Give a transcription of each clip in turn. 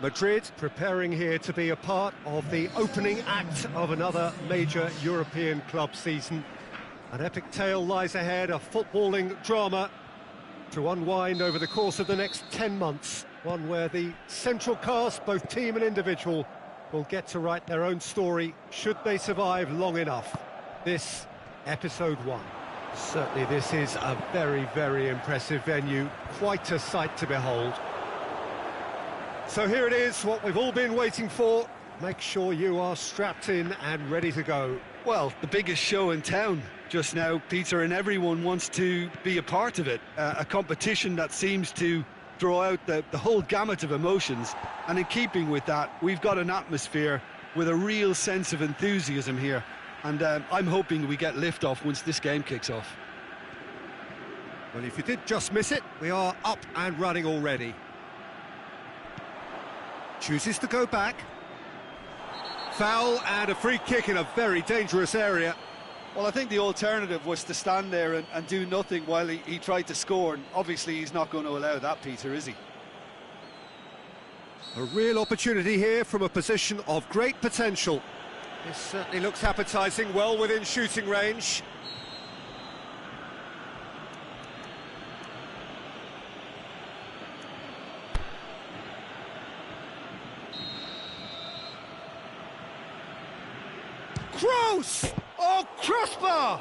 Madrid preparing here to be a part of the opening act of another major European club season. An epic tale lies ahead, a footballing drama to unwind over the course of the next 10 months. One where the central cast, both team and individual, will get to write their own story, should they survive long enough. This, episode 1. Certainly this is a very, very impressive venue, quite a sight to behold. So here it is, what we've all been waiting for. Make sure you are strapped in and ready to go. Well, the biggest show in town just now, Peter, and everyone wants to be a part of it. A competition that seems to draw out the whole gamut of emotions. And in keeping with that, we've got an atmosphere with a real sense of enthusiasm here. And I'm hoping we get lift-off once this game kicks off. Well, if you did just miss it, we are up and running already. Chooses to go back. Foul and a free kick in a very dangerous area. Well, I think the alternative was to stand there and do nothing while he tried to score. And obviously he's not going to allow that, Peter, is he? A real opportunity here from a position of great potential. This certainly looks appetising, well within shooting range. Cross! Oh, crossbar!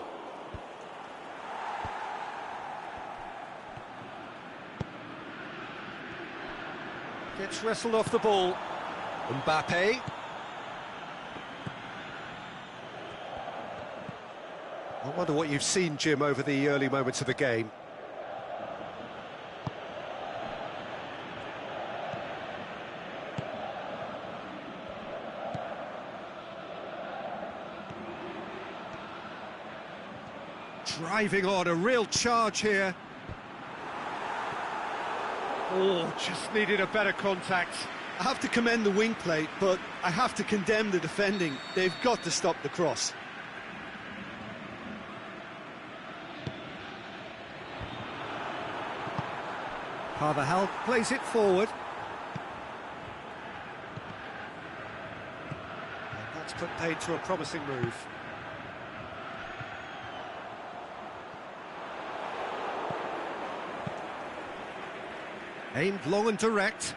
Gets wrestled off the ball. Mbappe. I wonder what you've seen, Jim, over the early moments of the game. Driving on, a real charge here. Oh, just needed a better contact. I have to commend the wing play, but I have to condemn the defending. They've got to stop the cross. Carvajal plays it forward. And that's put paid to a promising move. Aimed long and direct.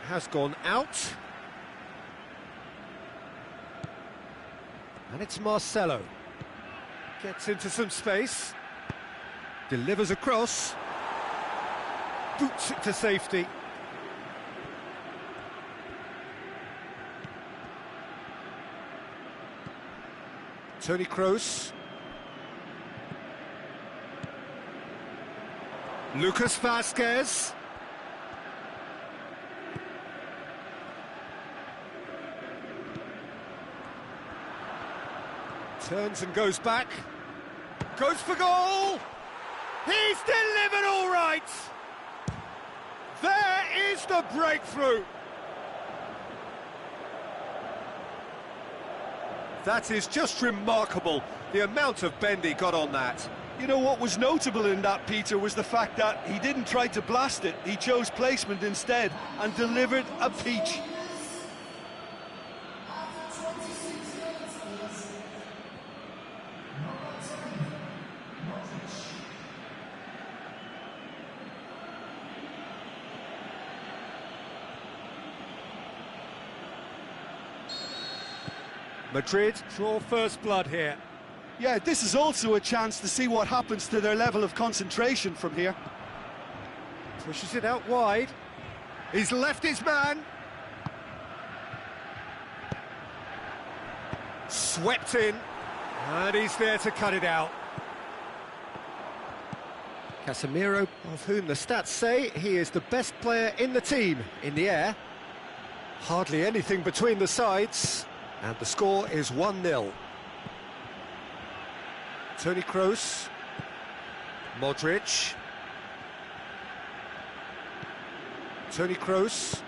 Has gone out. And it's Marcelo. Gets into some space. Delivers across. Boots it to safety. Toni Kroos. Lucas Vázquez. Turns and goes back. Goes for goal! He's delivered all right! There is the breakthrough! That is just remarkable, the amount of bend he got on that. You know, what was notable in that, Peter, was the fact that he didn't try to blast it. He chose placement instead and delivered a peach. Madrid draw first blood here. Yeah, this is also a chance to see what happens to their level of concentration from here. Pushes it out wide. He's left his man. Swept in. And he's there to cut it out. Casemiro, of whom the stats say he is the best player in the team in the air. Hardly anything between the sides. And the score is 1-0. Toni Kroos. Modric. Toni Kroos.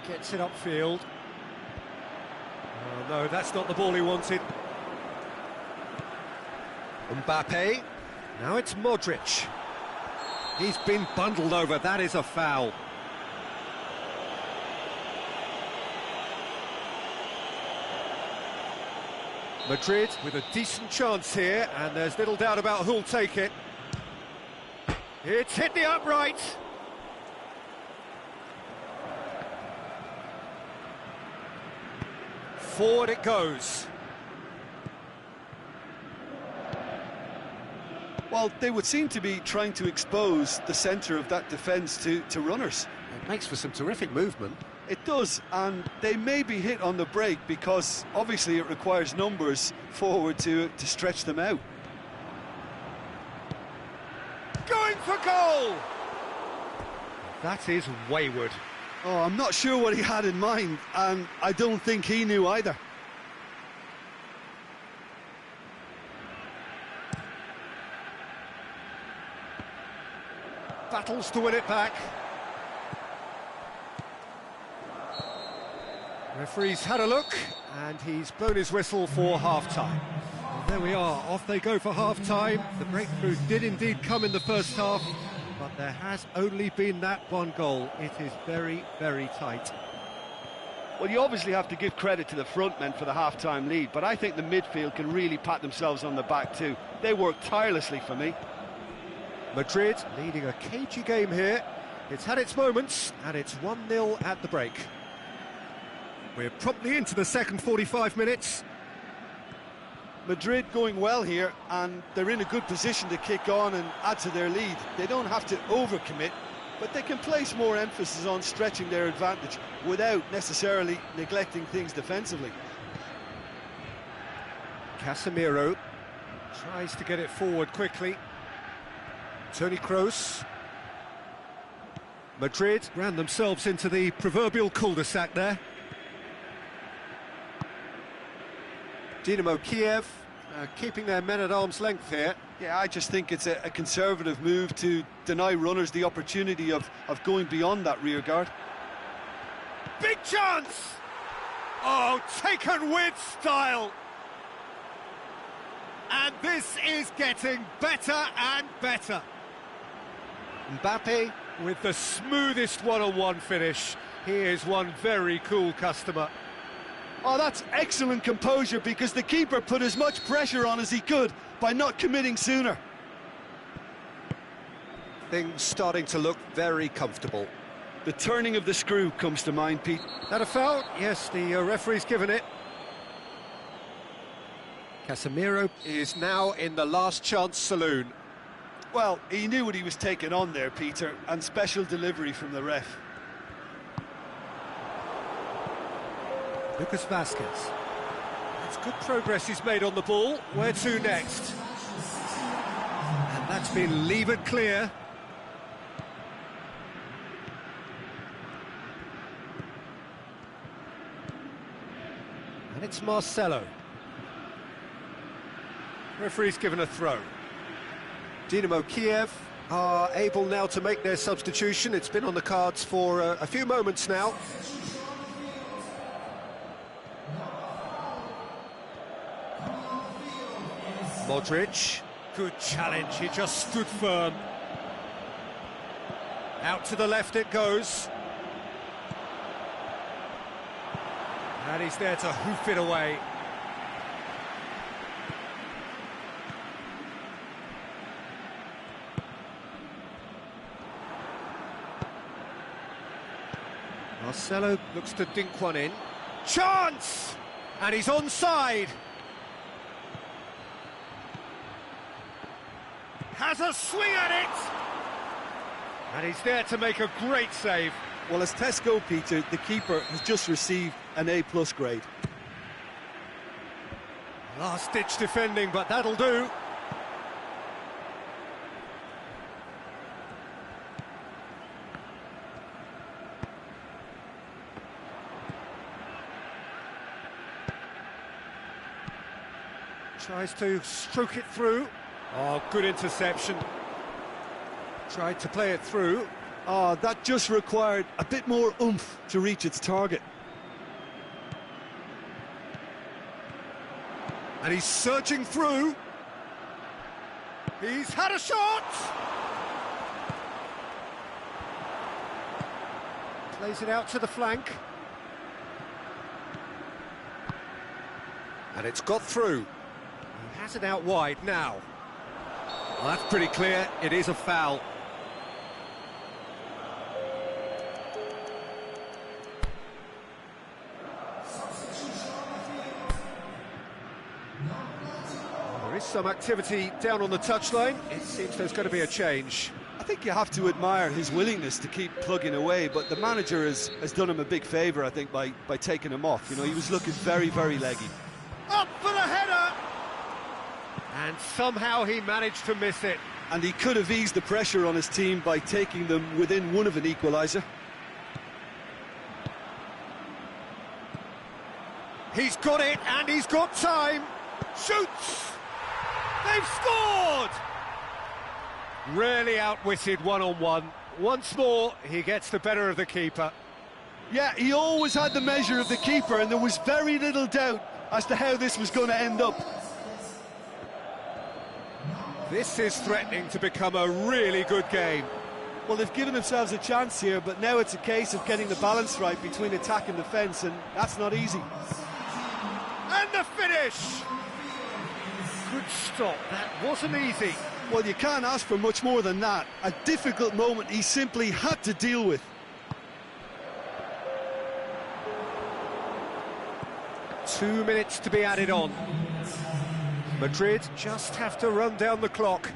Gets it upfield. Oh no, that's not the ball he wanted. Mbappe. Now it's Modric. He's been bundled over, that is a foul. Madrid with a decent chance here, and there's little doubt about who'll take it. It's hit the upright. Forward it goes. Well, they would seem to be trying to expose the centre of that defence to runners. It makes for some terrific movement. It does, and they may be hit on the break because obviously it requires numbers forward to stretch them out. Going for goal! That is wayward. Oh, I'm not sure what he had in mind, and I don't think he knew either. Battles to win it back. Referee's had a look, and he's blown his whistle for half-time. Well, there we are, off they go for half-time. The breakthrough did indeed come in the first half, but there has only been that one goal. It is very, very tight. Well, you obviously have to give credit to the front men for the half-time lead, but I think the midfield can really pat themselves on the back too. They work tirelessly for me. Madrid leading a cagey game here. It's had its moments, and it's 1-0 at the break. We're promptly into the second 45 minutes. Madrid going well here, and they're in a good position to kick on and add to their lead. They don't have to overcommit, but they can place more emphasis on stretching their advantage without necessarily neglecting things defensively. Casemiro tries to get it forward quickly. Toni Kroos. Madrid ran themselves into the proverbial cul-de-sac there. Dynamo Kiev keeping their men at arm's length here. Yeah, I just think it's a conservative move to deny runners the opportunity of going beyond that rear guard. Big chance! Oh, taken with style! And this is getting better and better. Mbappe with the smoothest one-on-one finish. He is one very cool customer. Oh, that's excellent composure, because the keeper put as much pressure on as he could by not committing sooner. Things starting to look very comfortable. The turning of the screw comes to mind, Pete. That a foul? Yes, the referee's given it. Casemiro is now in the last chance saloon. Well, he knew what he was taking on there, Peter, and special delivery from the ref. Lucas Vazquez. That's good progress he's made on the ball. Where to next? And that's been levered clear. And it's Marcelo. Referee's given a throw. Dynamo Kiev are able now to make their substitution. It's been on the cards for a few moments now. Modric, good challenge, he just stood firm. Out to the left it goes. And he's there to hoof it away. Marcelo looks to dink one in. Chance! And he's onside. Has a swing at it! And he's there to make a great save. Well, as Tesco, Peter, the keeper has just received an A+ grade. Last-ditch defending, but that'll do. Tries to stroke it through. Oh, good interception. Tried to play it through. Oh, that just required a bit more oomph to reach its target. And he's surging through. He's had a shot! Plays it out to the flank. And it's got through. He has it out wide now. Well, that's pretty clear, it is a foul. There is some activity down on the touchline. It seems there's going to be a change. I think you have to admire his willingness to keep plugging away, but the manager has done him a big favour, I think, by taking him off. You know, he was looking very, very leggy. Up for the header! And somehow he managed to miss it. And he could have eased the pressure on his team by taking them within one of an equaliser. He's got it, and he's got time. Shoots! They've scored! Really outwitted one-on-one. Once more, he gets the better of the keeper. Yeah, he always had the measure of the keeper, and there was very little doubt as to how this was going to end up. This is threatening to become a really good game. Well, they've given themselves a chance here, but now it's a case of getting the balance right between attack and defence, and that's not easy. And the finish! Good stop, that wasn't easy. Well, you can't ask for much more than that. A difficult moment he simply had to deal with. Two minutes to be added on. Madrid just have to run down the clock.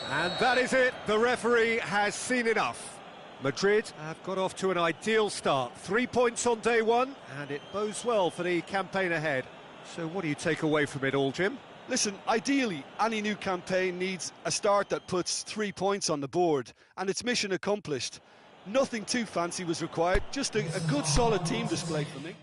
And that is it. The referee has seen enough. Madrid have got off to an ideal start. 3 points on day one, and it bodes well for the campaign ahead. So what do you take away from it all, Jim? Listen, ideally, any new campaign needs a start that puts 3 points on the board, and it's mission accomplished. Nothing too fancy was required, just a good solid team display for me.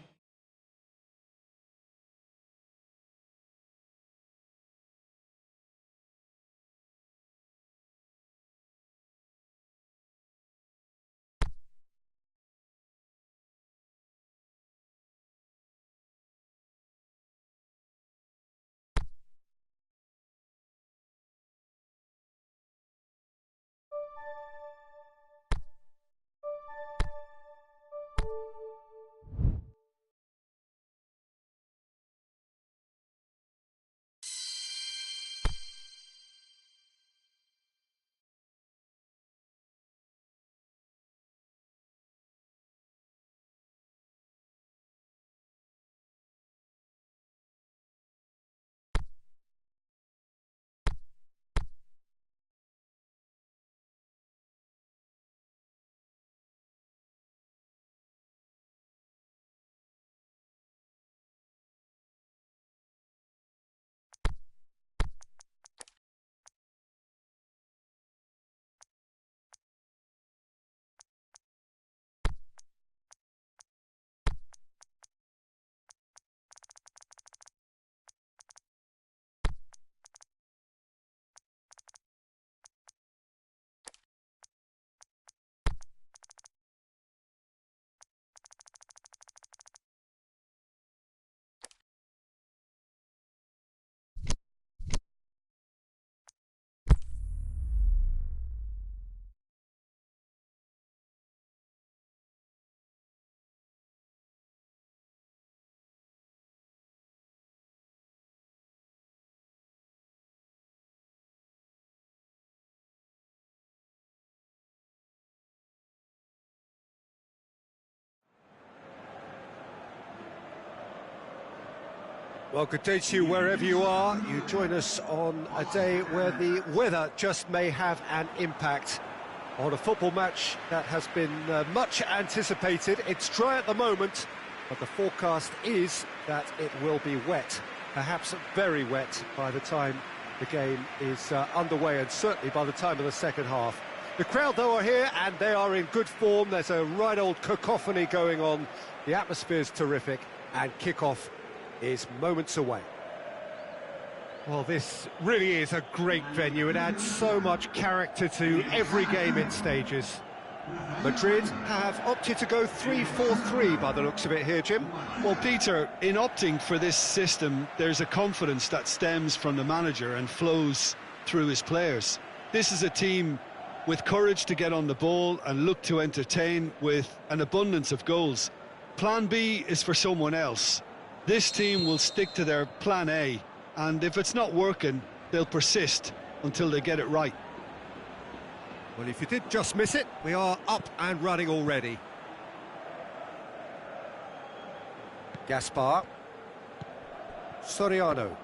Well, good day to you wherever you are. You join us on a day where the weather just may have an impact on a football match that has been much anticipated. It's dry at the moment, but the forecast is that it will be wet, perhaps very wet by the time the game is underway, and certainly by the time of the second half. The crowd, though, are here, and they are in good form. There's a right old cacophony going on. The atmosphere's terrific, and kick-off is moments away. Well, this really is a great venue. It adds so much character to every game it stages. Madrid have opted to go 3-4-3 by the looks of it here, Jim. Well, Peter, in opting for this system, there's a confidence that stems from the manager and flows through his players. This is a team with courage to get on the ball and look to entertain with an abundance of goals. Plan B is for someone else. This team will stick to their plan A, and if it's not working, they'll persist until they get it right. Well, if you did just miss it, we are up and running already. Gaspar. Soriano.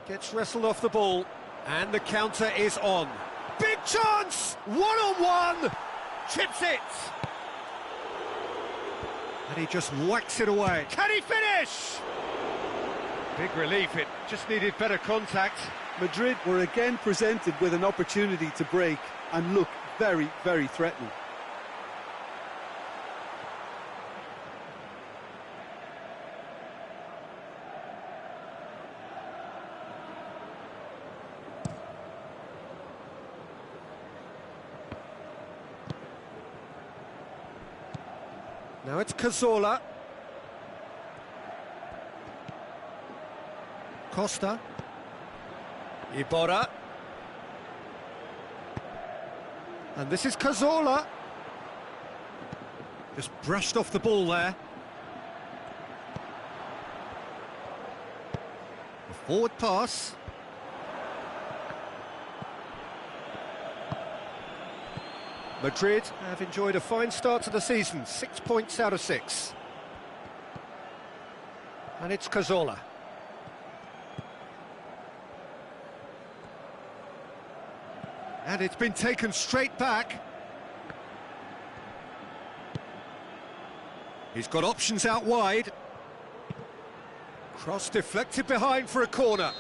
Gets wrestled off the ball, and the counter is on. Big chance! One-on-one! Chips it! And he just whacks it away. Can he finish? Big relief, it just needed better contact. Madrid were again presented with an opportunity to break and look very, very threatening. Now it's Cazorla. Costa. Iborra. And this is Cazorla. Just brushed off the ball there. A forward pass. Madrid have enjoyed a fine start to the season, 6 points out of 6. And it's Cazorla. And it's been taken straight back. He's got options out wide. Cross deflected behind for a corner.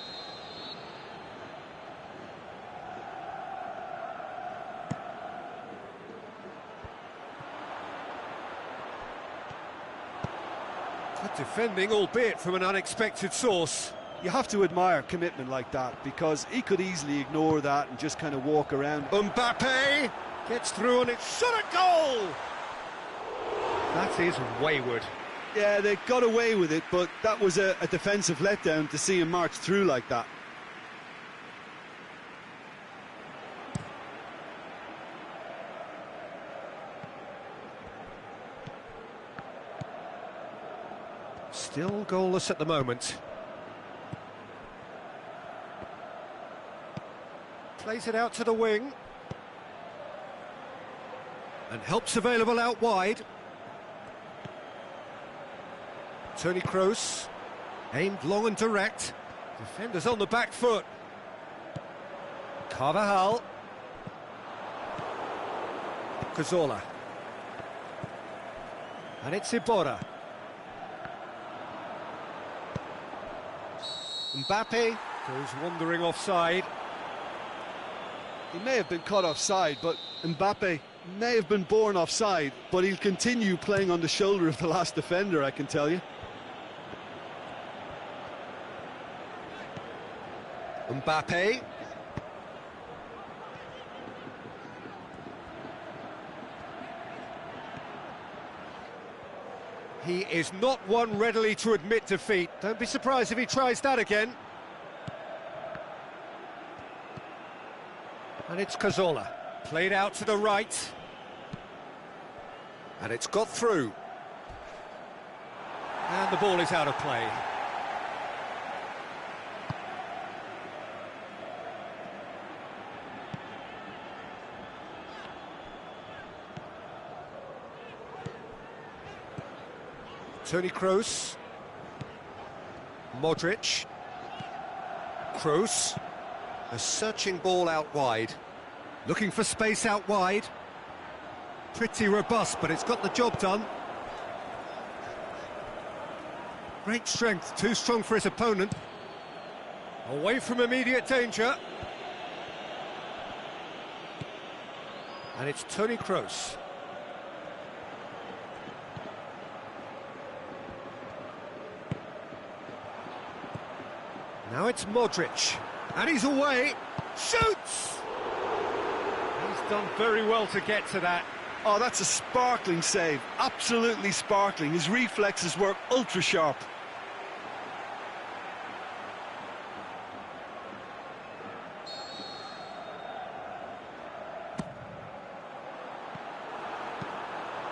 Good defending, albeit from an unexpected source. You have to admire commitment like that, because he could easily ignore that and just kind of walk around. Mbappe gets through and it's shot at goal! That is wayward. Yeah, they got away with it, but that was a defensive letdown to see him march through like that. Still goalless at the moment. Plays it out to the wing. And help's available out wide. Toni Kroos, aimed long and direct. Defenders on the back foot. Carvajal. Cazorla. And it's Iborra. Mbappe goes wandering offside. He may have been caught offside, but Mbappe may have been born offside, but he'll continue playing on the shoulder of the last defender, I can tell you. Mbappe. He is not one readily to admit defeat. Don't be surprised if he tries that again. And it's Cazorla. Played out to the right. And it's got through. And the ball is out of play. Toni Kroos. Modric. Kroos. A searching ball out wide. Looking for space out wide. Pretty robust, but it's got the job done. Great strength, too strong for his opponent. Away from immediate danger. And it's Toni Kroos. Now it's Modric. And he's away. Shoots! He's done very well to get to that. Oh, that's a sparkling save. Absolutely sparkling. His reflexes were ultra sharp.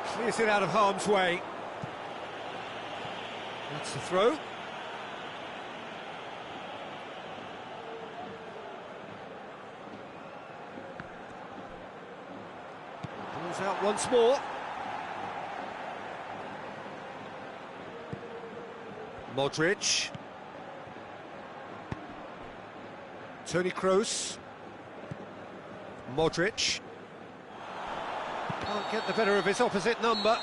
Clears it out of harm's way. That's the throw. Pulls out once more. Modric. Toni Kroos. Modric. Can't get the better of his opposite number.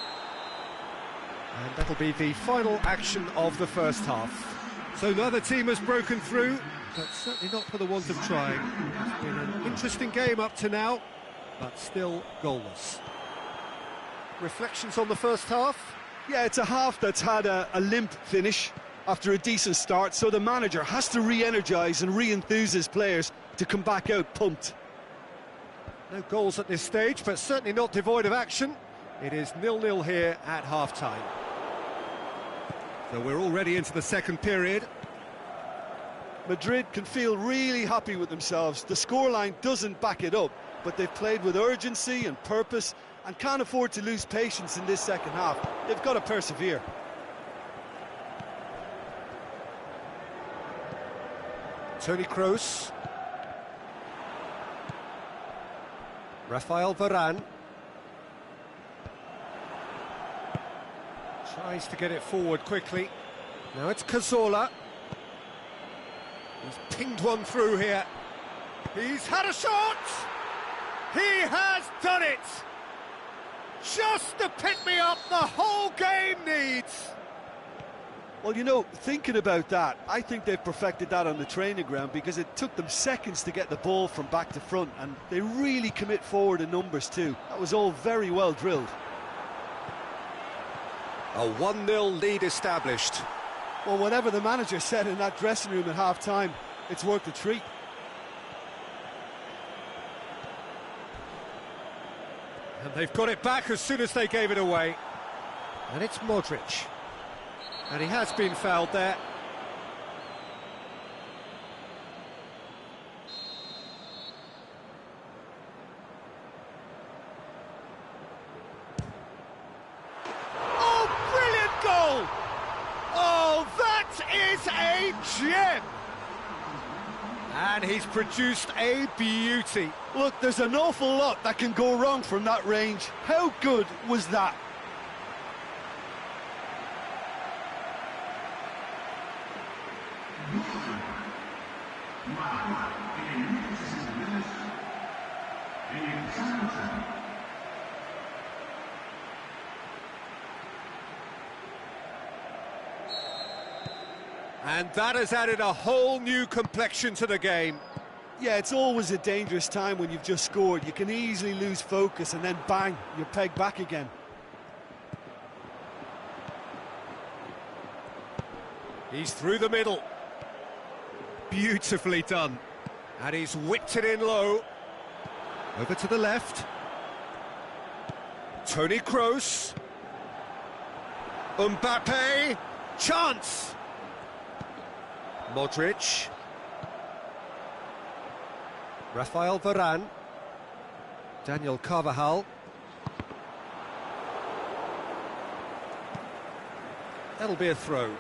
And that'll be the final action of the first half. So neither team has broken through, but certainly not for the want of trying. It's been an interesting game up to now, but still goalless. Reflections on the first half? Yeah, it's a half that's had a limp finish after a decent start, so the manager has to re-energise and re-enthuse his players to come back out pumped. No goals at this stage, but certainly not devoid of action. It is 0-0 here at half-time. So we're already into the second period. Madrid can feel really happy with themselves. The scoreline doesn't back it up, but they've played with urgency and purpose and can't afford to lose patience in this second half. They've got to persevere. Toni Kroos. Rafael Varane. Tries to get it forward quickly. Now it's Cazorla. He's pinged one through here. He's had a shot! He has done it! Just to pick me up the whole game needs! Well, you know, thinking about that, I think they've perfected that on the training ground because it took them seconds to get the ball from back to front, and they really commit forward in numbers too. That was all very well drilled. A 1-0 lead established. Well, whatever the manager said in that dressing room at half-time, it's worth a treat. And they've got it back as soon as they gave it away. And it's Modric. And he has been fouled there. Oh, brilliant goal! Oh, that is a gem! And he's produced a beauty. Look, there's an awful lot that can go wrong from that range. How good was that? And that has added a whole new complexion to the game. Yeah, it's always a dangerous time when you've just scored. You can easily lose focus and then bang, you're pegged back again. He's through the middle. Beautifully done. And he's whipped it in low. Over to the left. Toni Kroos. Mbappe. Chance. Modric. Rafael Varane. Daniel Carvajal. That'll be a throw.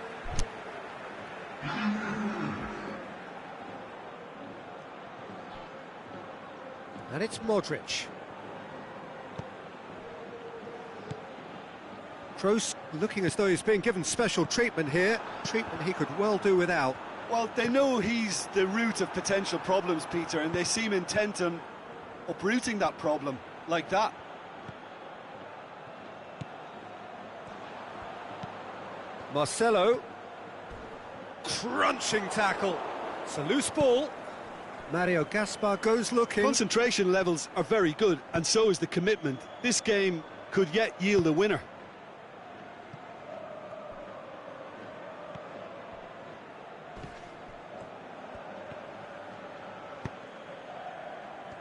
And it's Modric. Kroos looking as though he's being given special treatment here. Treatment he could well do without. Well, they know he's the root of potential problems, Peter, and they seem intent on uprooting that problem like that. Marcelo. Crunching tackle. It's a loose ball. Mario Gaspar goes looking. Concentration levels are very good, and so is the commitment. This game could yet yield a winner.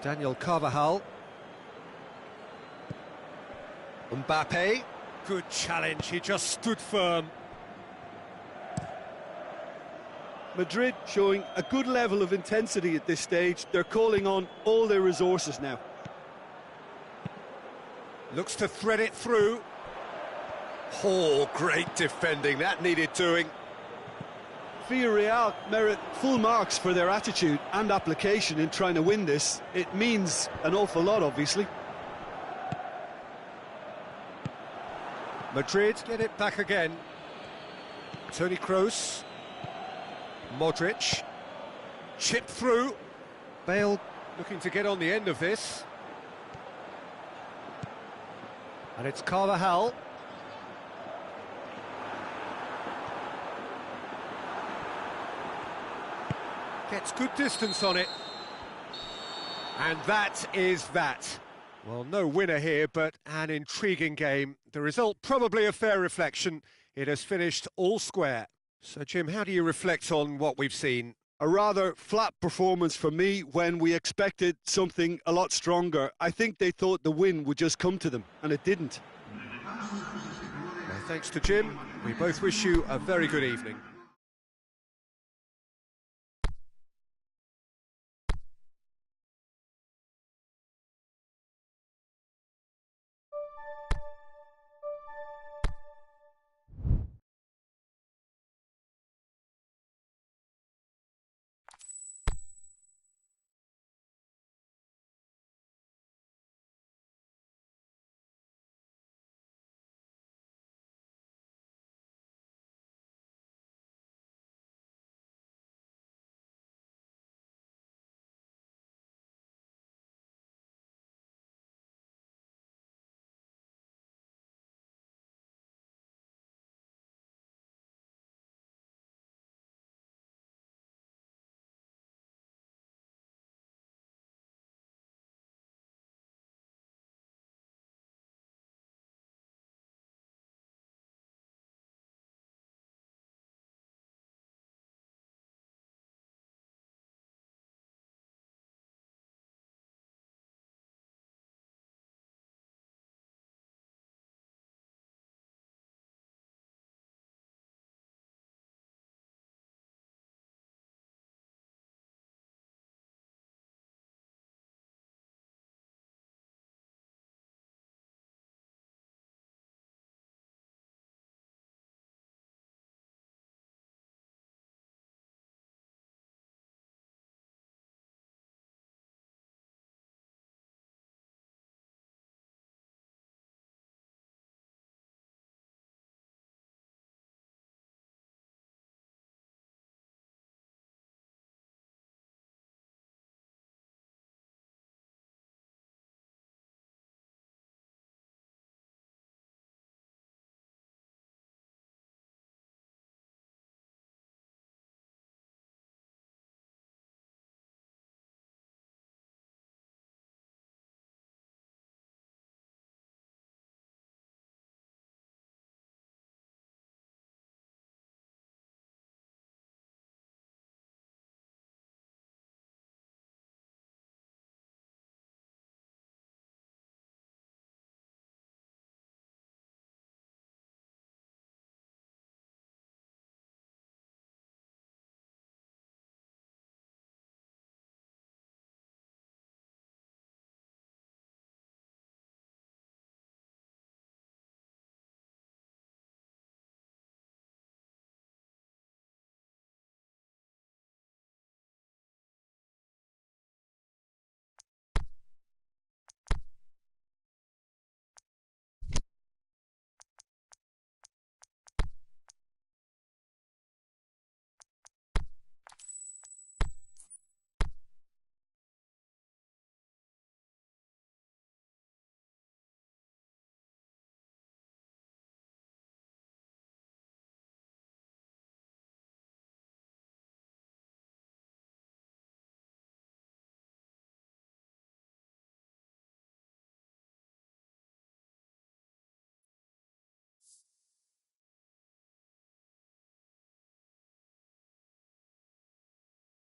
Daniel Carvajal. Mbappe, good challenge, he just stood firm. Madrid showing a good level of intensity at this stage. They're calling on all their resources now. Looks to thread it through. Oh, great defending, that needed doing. Villarreal merit full marks for their attitude and application in trying to win this. It means an awful lot, obviously. Madrid get it back again. Toni Kroos. Modric. Chip through. Bale looking to get on the end of this. And it's Carvajal. Gets good distance on it. And that is that. Well, no winner here, but an intriguing game. The result probably a fair reflection. It has finished all square. So, Jim, how do you reflect on what we've seen? A rather flat performance for me when we expected something a lot stronger. I think they thought the win would just come to them, and it didn't. Well, thanks to Jim. We both wish you a very good evening.